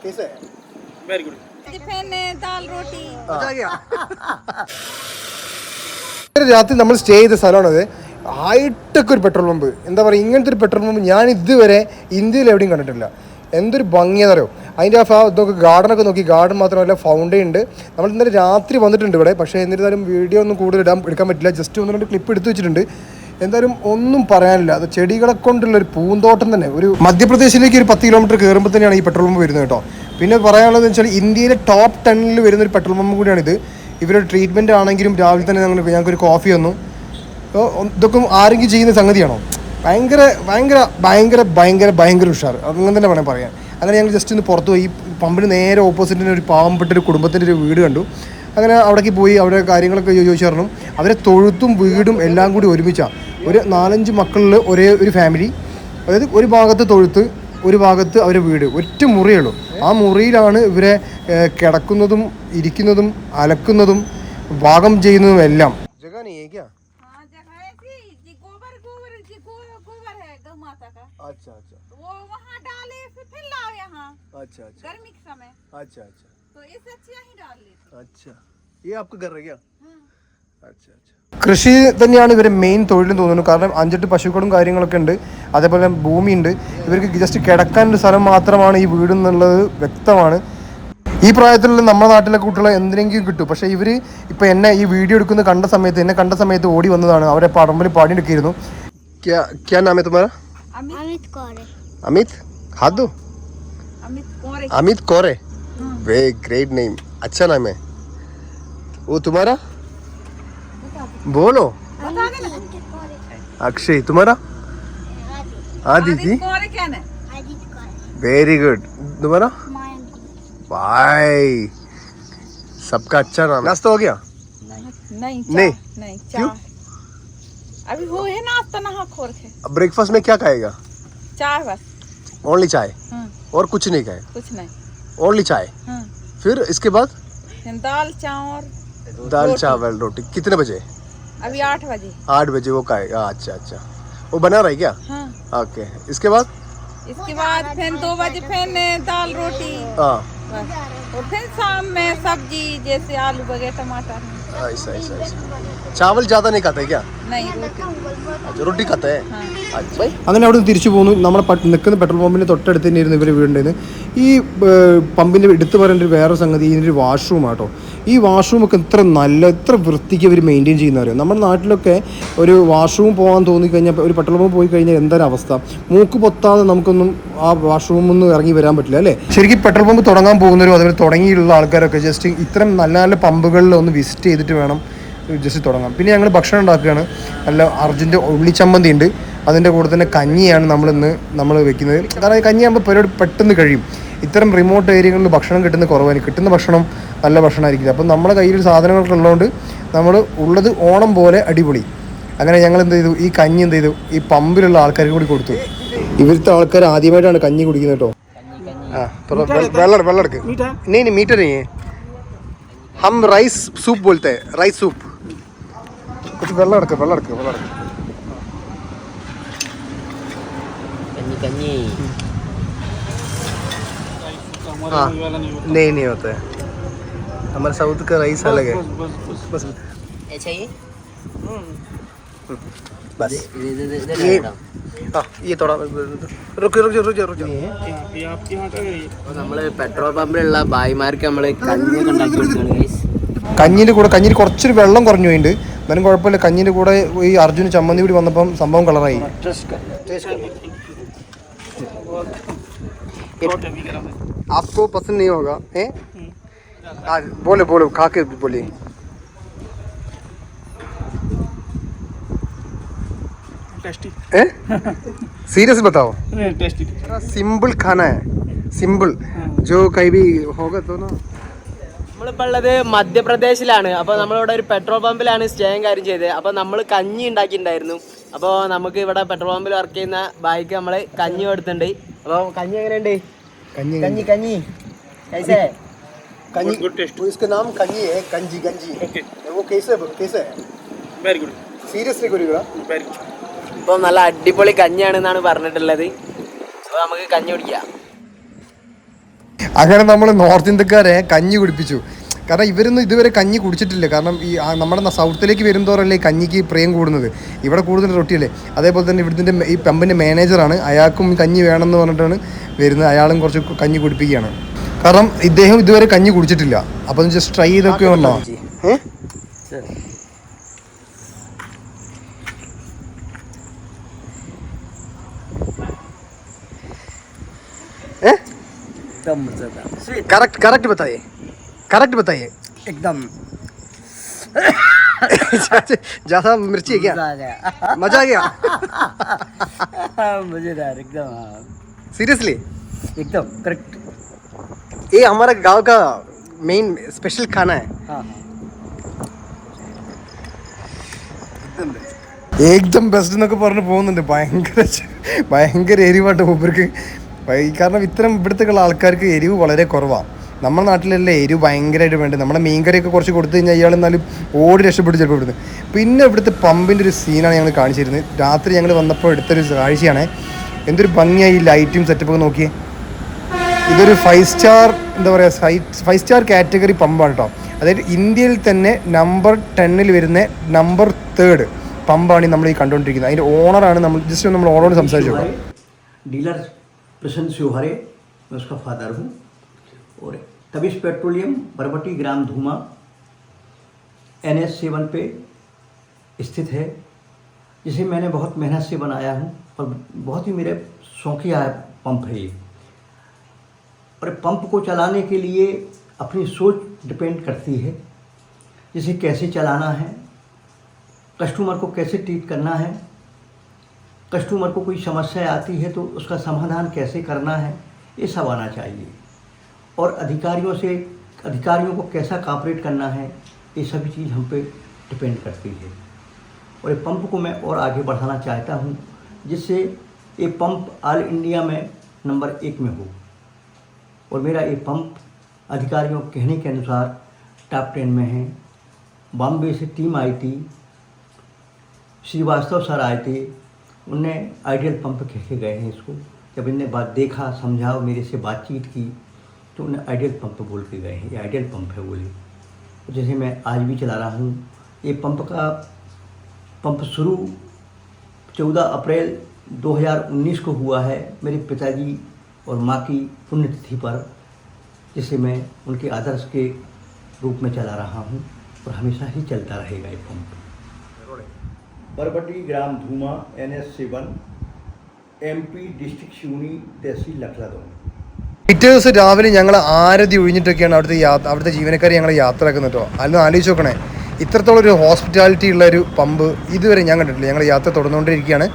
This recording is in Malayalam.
कैसे है? Very good. टिफिन दाल रोटी. मजा आ गया. രാത്രി നമ്മൾ സ്റ്റേ ചെയ്ത സ്ഥലമാണത്. ഹൈടെക് ഒരു പെട്രോൾ പമ്പ്. എന്താ പറയുക, ഇങ്ങനത്തെ ഒരു പെട്രോൾ പമ്പ് ഞാൻ ഇതുവരെ ഇന്ത്യയിൽ എവിടെയും കണ്ടിട്ടില്ല. എന്തൊരു ഭംഗിയാണെന്നറിയോ. അതിൻ്റെ ഇതൊക്കെ ഗാർഡനൊക്കെ നോക്കി. ഗാർഡൻ മാത്രമല്ല ഫൗണ്ടൈൻ ഉണ്ട്. നമ്മൾ ഇന്നലെ രാത്രി വന്നിട്ടുണ്ട് ഇവിടെ. പക്ഷേ എന്നിരുന്നാലും വീഡിയോ ഒന്നും കൂടുതൽ എടുക്കാൻ പറ്റില്ല. ജസ്റ്റ് 1-2 ക്ലിപ്പ് എടുത്തു വെച്ചിട്ടുണ്ട്. എന്തായാലും ഒന്നും പറയാനില്ല. അത് ചെടികളെ കൊണ്ടുള്ള ഒരു പൂന്തോട്ടം തന്നെ. ഒരു മധ്യപ്രദേശിലേക്ക് ഒരു 10 കിലോമീറ്റർ കയറുമ്പോൾ തന്നെയാണ് ഈ പെട്രോൾ പമ്പ് വരുന്നത് കേട്ടോ. പിന്നെ പറയാനുള്ളതെന്ന് വെച്ചാൽ ഇന്ത്യയിലെ ടോപ്പ് 10 വരുന്നൊരു പെട്രോൾ പമ്പ് കൂടിയാണിത്. ഇവരുടെ ട്രീറ്റ്മെൻറ്റ് ആണെങ്കിലും രാവിലെ തന്നെ ഞങ്ങൾക്കൊരു കോഫി വന്നു. അപ്പോൾ ഇതൊക്കെ ആരെങ്കിലും ചെയ്യുന്ന സംഗതിയാണോ? ഭയങ്കര ഭയങ്കര ഭയങ്കര ഭയങ്കര ഭയങ്കര ഉഷാർ. അങ്ങനെ തന്നെ വേണം പറയാൻ. അങ്ങനെ ഞങ്ങൾ ജസ്റ്റ് ഒന്ന് പുറത്ത് പോയി. പമ്പിന് നേരെ ഓപ്പോസിറ്റിന് ഒരു പാവപ്പെട്ടൊരു കുടുംബത്തിൻ്റെ ഒരു വീട് കണ്ടു. അങ്ങനെ അവിടേക്ക് പോയി അവിടെ കാര്യങ്ങളൊക്കെ ചോദിച്ചറിഞ്ഞു. അവരെ തൊഴുത്തും വീടും എല്ലാം കൂടി ഒരുമിച്ചാണ്. ഒരു 4-5 മക്കളിൽ ഒരേ ഒരു ഫാമിലി. അതായത് ഒരു ഭാഗത്ത് തൊഴുത്ത്, ഒരു ഭാഗത്ത് അവരെ വീട്. ഒറ്റ മുറിയുള്ളൂ. ആ മുറിയിലാണ് ഇവരെ കിടക്കുന്നതും ഇരിക്കുന്നതും അലക്കുന്നതും പാകം ചെയ്യുന്നതും എല്ലാം. अच्छा अच्छा वो वहाँ डाले फिर लाओ यहाँ. अच्छा अच्छा गर्मी के समय. अच्छा अच्छा तो इससे अच्छी यहीं डाल लेते. अच्छा ये आपका घर है क्या? अच्छा अच्छा. കൃഷി തന്നെയാണ് ഇവരെ മെയിൻ തൊഴിലും തോന്നുന്നു. കാരണം 5-8 പശുക്കളും കാര്യങ്ങളൊക്കെ ഉണ്ട്. അതേപോലെ ഭൂമിയുണ്ട്. ഇവർക്ക് ജസ്റ്റ് കിടക്കാനൊരു സ്ഥലം മാത്രമാണ് ഈ വീട് എന്നുള്ളത് വ്യക്തമാണ്. ഈ പ്രായത്തിലുള്ള നമ്മുടെ നാട്ടിലെ കുട്ടികളെ എന്തിനെങ്കിലും കിട്ടും. പക്ഷേ ഇവർ ഇപ്പോൾ എന്നെ ഈ വീഡിയോ എന്നെ കണ്ട സമയത്ത് ഓടി വന്നതാണ്. അവരെ പറമ്പിൽ പണിയെടുക്കിയിരുന്നു. क्या नाम है तुम्हारा? अमित कोरे. अमित हाथ दो. Amit Kore. Way great name. अच्छा नाम है. वो तुम्हारा बोलो. अक्षय. तुम्हारा? आदिति. Very good. तुम्हारा? भाई सबका अच्छा नाम. नाश्ता हो गया? नहीं. क्यों? अभी हो है नाश्ता नहा खोर के. ब्रेकफास्ट में क्या खाएगा? चाय बस. ओनली चाय? और कुछ नहीं खाए? कुछ नहीं. ओनली चाय? फिर इसके बाद? दाल चावल रोटी. कितने बजे? अभी 8 बजे. 8 बजे वो खाएगा. अच्छा अच्छा. वो बना रहा है क्या? हाँ. ओके. इसके बाद फिर 2 बजे फिर दाल रोटी. हाँ. और फिर शाम में सब्जी जैसे आलू वगैरह टमाटर. ऐसा. चावल ज़्यादा नहीं खाते क्या? नहीं. अच्छा रोटी खाते हैं. അങ്ങനെ അവിടെ നിന്ന് തിരിച്ചു പോന്നു. നമ്മളെ നിൽക്കുന്ന പെട്രോൾ പമ്പിൻ്റെ തൊട്ടടുത്ത് തന്നെയായിരുന്നു ഇവർ വീടുണ്ടായിരുന്നു. ഈ പമ്പിൻ്റെ എടുത്ത് പറയേണ്ട ഒരു വേറെ സംഗതി ഇതിൻ്റെ ഒരു വാഷ്റൂം ആട്ടോ. ഈ വാഷ്റൂമൊക്കെ എത്ര വൃത്തിക്ക് അവർ മെയിൻറ്റെയിൻ ചെയ്യുന്നവരോ. നമ്മുടെ നാട്ടിലൊക്കെ ഒരു വാഷ്റൂം പോകാൻ തോന്നിക്കഴിഞ്ഞാൽ, ഒരു പെട്രോൾ പമ്പ് പോയി കഴിഞ്ഞാൽ എന്തൊരു അവസ്ഥ. മൂക്ക് പൊത്താതെ നമുക്കൊന്നും ആ വാഷ്റൂമിൽ നിന്ന് ഇറങ്ങി വരാൻ പറ്റില്ല അല്ലേ. ശരിക്കും പെട്രോൾ പമ്പ് തുടങ്ങാൻ പോകുന്നവരും അതുപോലെ തുടങ്ങിയിട്ടുള്ള ആൾക്കാരൊക്കെ ജസ്റ്റ് ഇത്തരം നല്ല നല്ല പമ്പുകളിൽ ഒന്ന് വിസിറ്റ് ചെയ്തിട്ട് വേണം ജസ്റ്റ് തുടങ്ങാം. പിന്നെ ഞങ്ങൾ ഭക്ഷണം ഉണ്ടാക്കുകയാണ്. നല്ല അർജൻറ്റ് ഉള്ളിച്ചമ്മന്തി ഉണ്ട്. അതിൻ്റെ കൂടെ തന്നെ കഞ്ഞിയാണ് നമ്മൾ വെക്കുന്നത്. കാരണം കഞ്ഞിയാകുമ്പോൾ പരിപാടി പെട്ടെന്ന് കഴിയും. ഇത്തരം റിമോട്ട് ഏരിയകളിൽ ഭക്ഷണം കിട്ടുന്ന ഭക്ഷണം നല്ല ഭക്ഷണമായിരിക്കില്ല. അപ്പം നമ്മുടെ കയ്യിൽ സാധനങ്ങളൊക്കെ ഉള്ളതുകൊണ്ട് നമ്മൾ ഉള്ളത് ഓണം പോലെ അടിപൊളി. അങ്ങനെ ഞങ്ങൾ എന്ത് ചെയ്തു, ഈ കഞ്ഞി ഈ പമ്പിലുള്ള ആൾക്കാർക്ക് കൂടി കൊടുത്തു. ഇവിടുത്തെ ആൾക്കാർ ആദ്യമായിട്ടാണ് കഞ്ഞി കുടിക്കുന്നത് കേട്ടോ. വെള്ളം എടുക്ക്. नहीं मीठा नहीं है. हम राइस सूप बोलते हैं. Rice soup. कुछ വെള്ളം എടുക്ക്. कन्नी हाँ नहीं होता है. हमारे साउथ का राइस अलग है. बस चाहिए बस ये थोड़ा रुक നമ്മള് പെട്രോൾ പമ്പിലുള്ള ഭായിമാർക്ക് നമ്മള് കഞ്ഞിയൊക്കെ ഉണ്ടാക്കി കൊടുക്കുകയാണ് ഗൈസ്. കഞ്ഞിയിൽ കുറച്ചൊരു വെള്ളം കുറഞ്ഞു പോയിട്ടുണ്ട്. എന്നാലും കുഴപ്പമില്ല. കഞ്ഞിൻ്റെ കൂടെ ഈ അർജുന് ചമ്മന്തി കൂടി വന്നപ്പം സംഭവം കളറായി. आपको पसंद नहीं होगा हैं? बोलो खा के बोलिए. टेस्टी. सीरियस बताओ. टेस्टी. सिंपल खाना है. सिंपल जो कहीं भी होगा तो ना. നമ്മളിപ്പോൾ ഉള്ളത് മധ്യപ്രദേശിലാണ്. അപ്പോൾ നമ്മളിവിടെ ഒരു പെട്രോൾ പമ്പിലാണ് സ്റ്റേയും കാര്യം ചെയ്തത്. അപ്പോൾ നമ്മൾ കഞ്ഞി ഉണ്ടാക്കിയിട്ടുണ്ടായിരുന്നു. അപ്പോൾ നമുക്ക് ഇവിടെ പെട്രോൾ പമ്പിൽ വർക്ക് ചെയ്യുന്ന ബായിക്ക് നമ്മൾ കഞ്ഞി കൊടുത്തിട്ടുണ്ട്. അപ്പോൾ കഞ്ഞി എങ്ങനെയുണ്ട്? കഞ്ഞി कैसे गुड टेस्ट. इसका नाम कഞ്ഞി है. गंजी ओके. वो कैसे है? Very good. सीरियसली गुरुगा. Very good. ഇപ്പോൾ നല്ല അടിപൊളി കഞ്ഞിയാണെന്നാണ് പറഞ്ഞിട്ടുള്ളത്. അപ്പോൾ നമുക്ക് കഞ്ഞി കുടിക്കാം. അങ്ങനെ നമ്മൾ നോർത്ത് ഇന്ത്യക്കാരെ കഞ്ഞി കുടിപ്പിച്ചു. കാരണം ഇവരൊന്നും ഇതുവരെ കഞ്ഞി കുടിച്ചിട്ടില്ല. കാരണം ഈ നമ്മുടെ സൗത്തിലേക്ക് വരുന്നതോറല്ലേ ഈ കഞ്ഞിക്ക് പ്രിയം കൂടുന്നത്. ഇവിടെ കൂടുതൽ റൊട്ടിയല്ലേ. അതേപോലെ തന്നെ ഇവിടുത്തെ ഈ പമ്പിൻ്റെ മാനേജറാണ്, അയാൾക്കും കഞ്ഞി വേണമെന്ന് പറഞ്ഞിട്ടാണ് വരുന്നത്. അയാളും കുറച്ച് കഞ്ഞി കുടിപ്പിക്കുകയാണ്. കാരണം ഇദ്ദേഹം ഇതുവരെ കഞ്ഞി കുടിച്ചിട്ടില്ല. അപ്പം ജസ്റ്റ് ട്രൈ ചെയ്തൊക്കെ വന്നോ. करेक्ट बताइए एकदम ज्यादा मिर्ची है क्या? मजा आ गया मजेदार एकदम. सीरियसली एकदम करेक्ट. ये हमारा गांव का मेन स्पेशल खाना है. एकदम ബെസ്റ്റ് എന്നൊക്കെ പറഞ്ഞ് പോകുന്നുണ്ട്. ഭയങ്കര എരിവാട്ട് മൂപ്പർക്ക്. കാരണം ഇത്തരം ഇവിടുത്തെ ആൾക്കാർക്ക് എരിവ് വളരെ കുറവാണ്. നമ്മുടെ നാട്ടിലല്ലേ എരിവ് ഭയങ്കരമായിട്ട് വേണ്ടത്. നമ്മുടെ മീൻകറിയൊക്കെ കുറച്ച് കൊടുത്തു കഴിഞ്ഞാൽ ഇയാൾ എന്നാലും ഓടി രക്ഷപ്പെട്ടു ചിലപ്പോൾ ഇവിടുന്ന്. പിന്നെ ഇവിടുത്തെ പമ്പിൻ്റെ ഒരു സീനാണ് ഞങ്ങൾ കാണിച്ചിരുന്നത്. രാത്രി ഞങ്ങൾ വന്നപ്പോൾ എടുത്തൊരു കാഴ്ചയാണ്. എന്തൊരു ഭംഗിയായി ഈ ലൈറ്റും സെറ്റപ്പൊക്കെ നോക്കിയേ. ഇതൊരു 5 സ്റ്റാർ എന്താ പറയുക 5 സ്റ്റാർ കാറ്റഗറി പമ്പാണ് കേട്ടോ. അതായത് ഇന്ത്യയിൽ തന്നെ നമ്പർ 10 വരുന്ന നമ്പർ 3 പമ്പാണ് നമ്മൾ ഈ കണ്ടുകൊണ്ടിരിക്കുന്നത്. അതിൻ്റെ ഓണറാണ്. നമ്മൾ ജസ്റ്റ് നമ്മൾ ഓണറോട് സംസാരിച്ചു നോക്കാം. डीलर प्रसन्न शिवहरे, मैं उसका फादर हूँ. और तबिश पेट्रोलियम बरबटी ग्राम धूमा NS7 पे स्थित है, जिसे मैंने बहुत मेहनत से बनाया हूँ और बहुत ही मेरे शौकिया पंप है ये. और पंप को चलाने के लिए अपनी सोच डिपेंड करती है, जिसे कैसे चलाना है, कस्टमर को कैसे ट्रीट करना है, कस्टमर को कोई समस्या आती है तो उसका समाधान कैसे करना है, ये सब आना चाहिए. और अधिकारियों को कैसा कॉपरेट करना है, ये सभी चीज़ हम पे डिपेंड करती है. और ये पंप को मैं और आगे बढ़ाना चाहता हूँ, जिससे ये पंप ऑल इंडिया में नंबर 1 में हो. और मेरा ये पंप अधिकारियों के कहने के अनुसार टॉप 10 में है. बॉम्बे से टीम आई थी, श्रीवास्तव सर आए थे, उनने आइडियल पंप कह के गए हैं इसको. जब इनने बात देखा, समझा, मेरे से बातचीत की, तो उन्हें आइडियल पंप बोल के गए हैं. ये आइडियल पंप है बोले. जैसे मैं आज भी चला रहा हूँ. ये पंप शुरू 14 अप्रैल 2019 को हुआ है, मेरे पिताजी और माँ की पुण्यतिथि पर, जिसे मैं उनके आदर्श के रूप में चला रहा हूँ और हमेशा ही चलता रहेगा ये पंप. बरबटी ग्राम धूमा NS7 MP डिस्ट्रिक्ट शिवनी तहसील लखनऊ. പിറ്റേ ദിവസം രാവിലെ ഞങ്ങൾ ആരതി ഒഴിഞ്ഞിട്ടൊക്കെയാണ് അവിടുത്തെ ജീവനക്കാരെ ഞങ്ങൾ യാത്രയാക്കുന്നത് കേട്ടോ. അതൊന്ന് ആലോചിച്ച് നോക്കണേ. ഇത്രത്തോളം ഒരു ഹോസ്പിറ്റാലിറ്റി ഉള്ള ഒരു പമ്പ് ഇതുവരെ ഞാൻ കണ്ടിട്ടില്ല. ഞങ്ങൾ യാത്ര തുടർന്നുകൊണ്ടിരിക്കുകയാണ്.